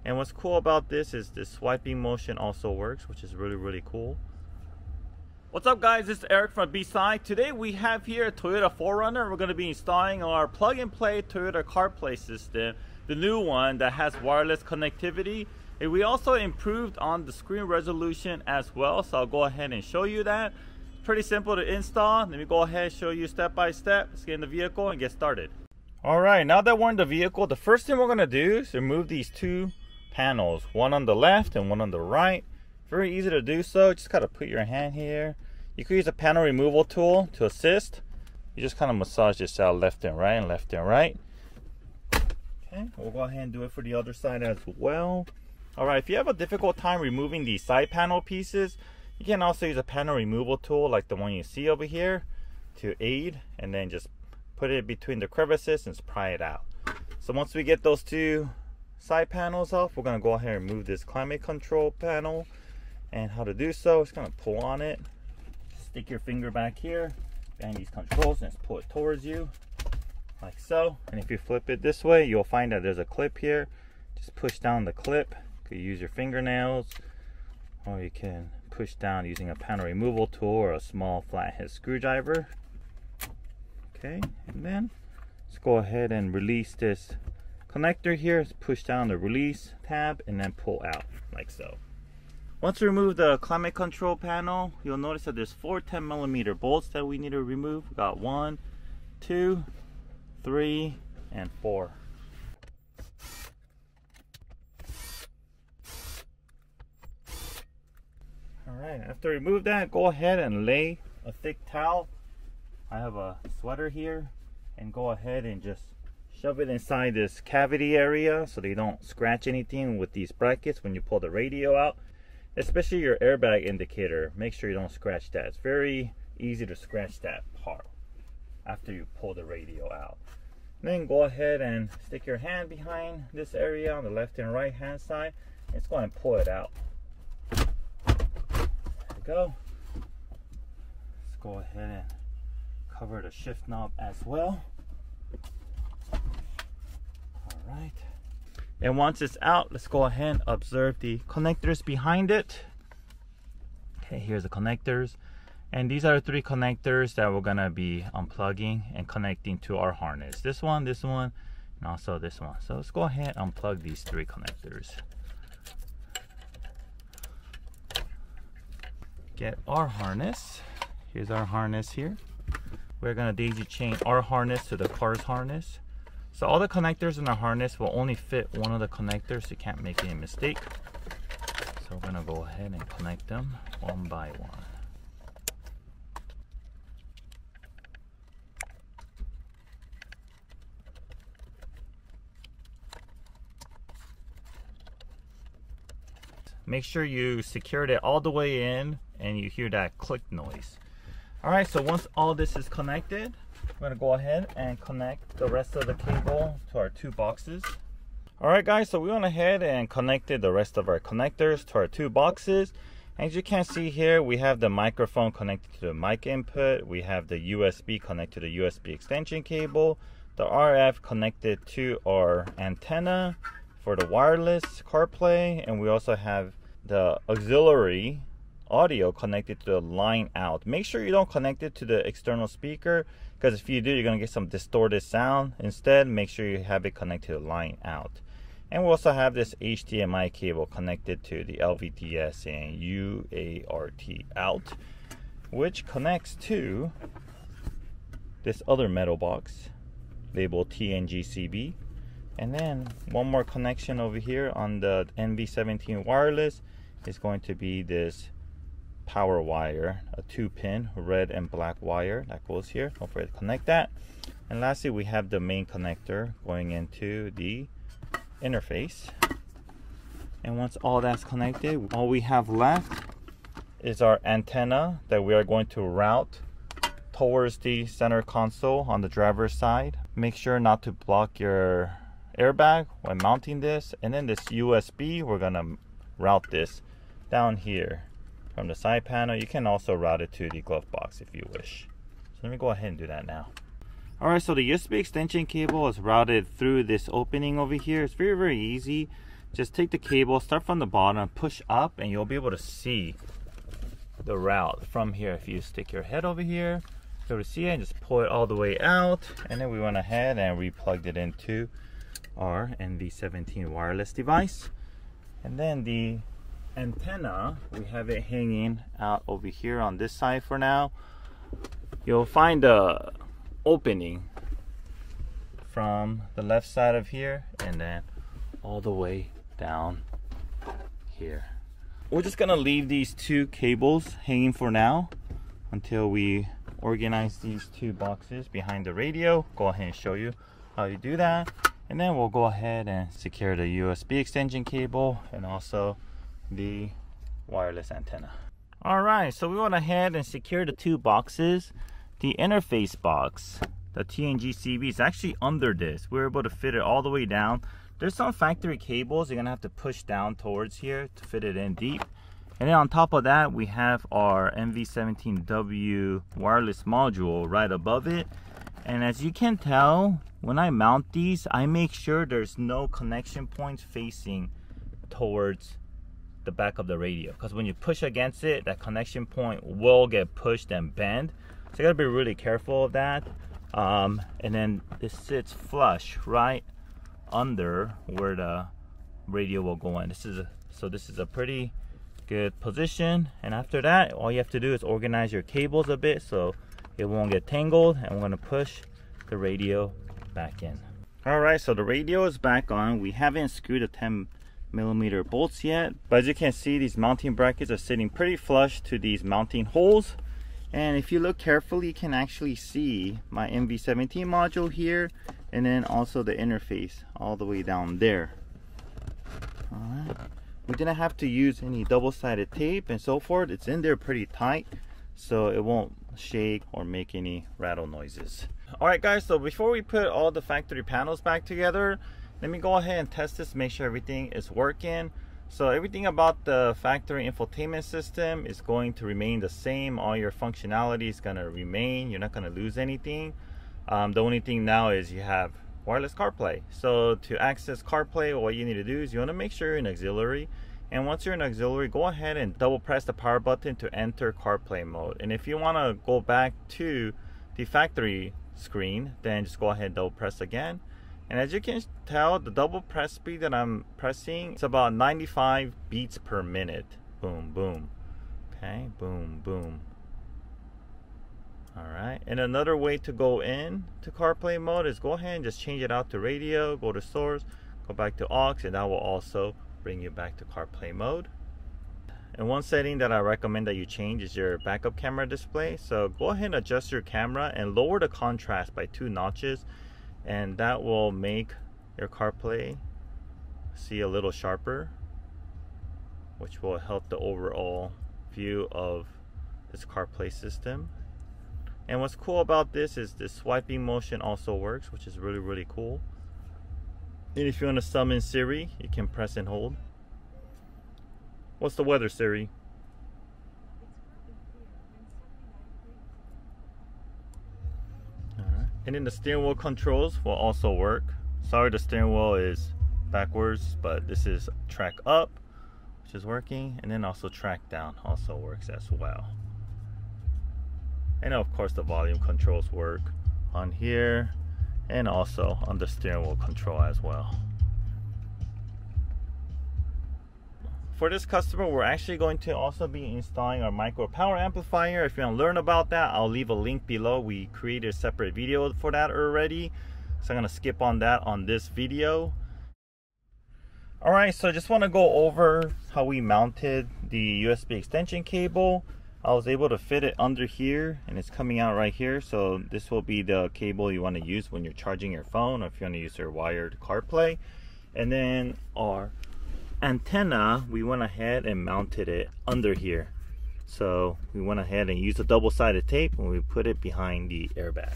And what's cool about this is the swiping motion also works, which is really cool. What's up guys, it's Eric from B-Side. Today we have here a Toyota 4Runner. We're going to be installing our plug-and-play Toyota CarPlay system, the new one that has wireless connectivity. And we also improved on the screen resolution as well, so I'll go ahead and show you that. Pretty simple to install. Let me go ahead and show you step by step. Let's get in the vehicle and get started. Alright, now that we're in the vehicle, the first thing we're going to do is remove these two panels, one on the left and one on the right. Very easy to do so. Just gotta put your hand here. You could use a panel removal tool to assist. You just kind of massage this out left and right and left and right. Okay, we'll go ahead and do it for the other side as well. Alright, if you have a difficult time removing these side panel pieces, you can also use a panel removal tool like the one you see over here to aid, and then just put it between the crevices and pry it out. So once we get those two side panels off, we're going to go ahead and remove this climate control panel. And how to do so, just going to pull on it. Stick your finger back here behind these controls and just pull it towards you like so. And if you flip it this way, you'll find that there's a clip here. Just push down the clip. You could use your fingernails, or you can push down using a panel removal tool or a small flathead screwdriver. Okay, and then let's go ahead and release this connector here. Just push down the release tab and then pull out like so. Once we remove the climate control panel, you'll notice that there's 4 10mm bolts that we need to remove. We got 1, 2, 3, and 4. Alright, after we remove that, go ahead and lay a thick towel. I have a sweater here, and go ahead and just shove it inside this cavity area so they don't scratch anything with these brackets when you pull the radio out. Especially your airbag indicator, make sure you don't scratch that. It's very easy to scratch that part after you pull the radio out. And then go ahead and stick your hand behind this area on the left and right hand side. Let's go ahead and pull it out. There we go. Let's go ahead and cover the shift knob as well. Alright. And once it's out, let's go ahead and observe the connectors behind it. Okay, here's the connectors. And these are the 3 connectors that we're gonna be unplugging and connecting to our harness. This one, and also this one. So let's go ahead and unplug these 3 connectors. Get our harness. Here's our harness here. We're gonna daisy chain our harness to the car's harness. So all the connectors in the harness will only fit one of the connectors, so you can't make any mistake. So we're gonna go ahead and connect them one by one. Make sure you secured it all the way in and you hear that click noise. Alright, so once all this is connected, we're going to go ahead and connect the rest of the cable to our 2 boxes. Alright guys, so we went ahead and connected the rest of our connectors to our 2 boxes. As you can see here, we have the microphone connected to the mic input. We have the USB connected to the USB extension cable. The RF connected to our antenna for the wireless CarPlay. And we also have the auxiliary audio connected to the line out. Make sure you don't connect it to the external speaker, because if you do, you're going to get some distorted sound. Instead, make sure you have it connected to the line out. And we also have this HDMI cable connected to the LVDS and UART out, which connects to this other metal box labeled TNGCB. And then one more connection over here on the NV17 wireless is going to be this power wire, a 2-pin red and black wire that goes here. Don't forget to connect that. And lastly, we have the main connector going into the interface. And once all that's connected, all we have left is our antenna that we are going to route towards the center console on the driver's side. Make sure not to block your airbag when mounting this. And then this USB, we're gonna route this down here from the side panel. You can also route it to the glove box if you wish. So let me go ahead and do that now. Alright, so the USB extension cable is routed through this opening over here. It's very easy. just take the cable, start from the bottom, push up, and you'll be able to see the route from here. If you stick your head over here, you'll be able to see it, and just pull it all the way out. And then we went ahead and we plugged it into our NV17 wireless device. And then the antenna, we have it hanging out over here on this side for now. You'll find a opening from the left side of here and then all the way down here. We're just gonna leave these two cables hanging for now until we organize these two boxes behind the radio. Go ahead and show you how you do that, and then we'll go ahead and secure the USB extension cable and also the wireless antenna. All right, so we went ahead and secured the two boxes. The interface box, the TNG-CB, is actually under this. We're able to fit it all the way down. There's some factory cables you're gonna have to push down towards here to fit it in deep. And then on top of that, we have our NV17W wireless module right above it. And as you can tell, when I mount these, I make sure there's no connection points facing towards the back of the radio, because when you push against it, that connection point will get pushed and bent. So you gotta be really careful of that. And then this sits flush right under where the radio will go in. This is a pretty good position. And after that, all you have to do is organize your cables a bit so it won't get tangled. And we're gonna push the radio back in. All right, so the radio is back on. We haven't screwed the 10mm bolts yet, but as you can see, these mounting brackets are sitting pretty flush to these mounting holes. And if you look carefully, you can actually see my NV17 module here, and then also the interface all the way down there. Alright, we didn't have to use any double-sided tape and so forth. It's in there pretty tight, so it won't shake or make any rattle noises. Alright guys, so before we put all the factory panels back together, let me go ahead and test this, make sure everything is working. So everything about the factory infotainment system is going to remain the same. All your functionality is going to remain. You're not going to lose anything. The only thing now is you have wireless CarPlay. So to access CarPlay, what you need to do is you want to make sure you're in auxiliary. And once you're in auxiliary, go ahead and double press the power button to enter CarPlay mode. And if you want to go back to the factory screen, then just go ahead and double press again. And as you can tell, the double press speed that I'm pressing, it's about 95 beats per minute. Boom, boom. Okay, boom, boom. All right, and another way to go in to CarPlay mode is go ahead and just change it out to radio, go to source, go back to aux, and that will also bring you back to CarPlay mode. And one setting that I recommend that you change is your backup camera display. So go ahead and adjust your camera and lower the contrast by 2 notches. And that will make your CarPlay see a little sharper, which will help the overall view of this CarPlay system. And what's cool about this is this swiping motion also works, which is really, really cool. And if you want to summon Siri, you can press and hold. What's the weather, Siri? And then the steering wheel controls will also work. Sorry, the steering wheel is backwards, but this is track up, which is working, and then also track down also works as well. And of course the volume controls work on here and also on the steering wheel control as well. For this customer, we're actually going to also be installing our micro power amplifier. If you want to learn about that, I'll leave a link below. We created a separate video for that already, so I'm going to skip on that on this video. Alright, so I just want to go over how we mounted the USB extension cable. I was able to fit it under here, and it's coming out right here. So this will be the cable you want to use when you're charging your phone, or if you want to use your wired CarPlay. And then our antenna, we went ahead and mounted it under here. So we went ahead and used a double-sided tape and we put it behind the airbag.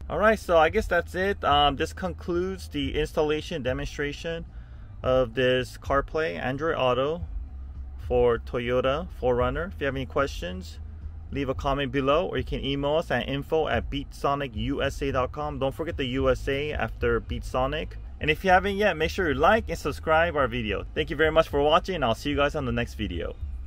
Alright, so I guess that's it. This concludes the installation demonstration of this CarPlay Android Auto for Toyota 4Runner. If you have any questions, leave a comment below, or you can email us at info@beatsonicUSA.com. Don't forget the USA after BeatSonic. And if you haven't yet, make sure you like and subscribe our video. Thank you very much for watching, and I'll see you guys on the next video.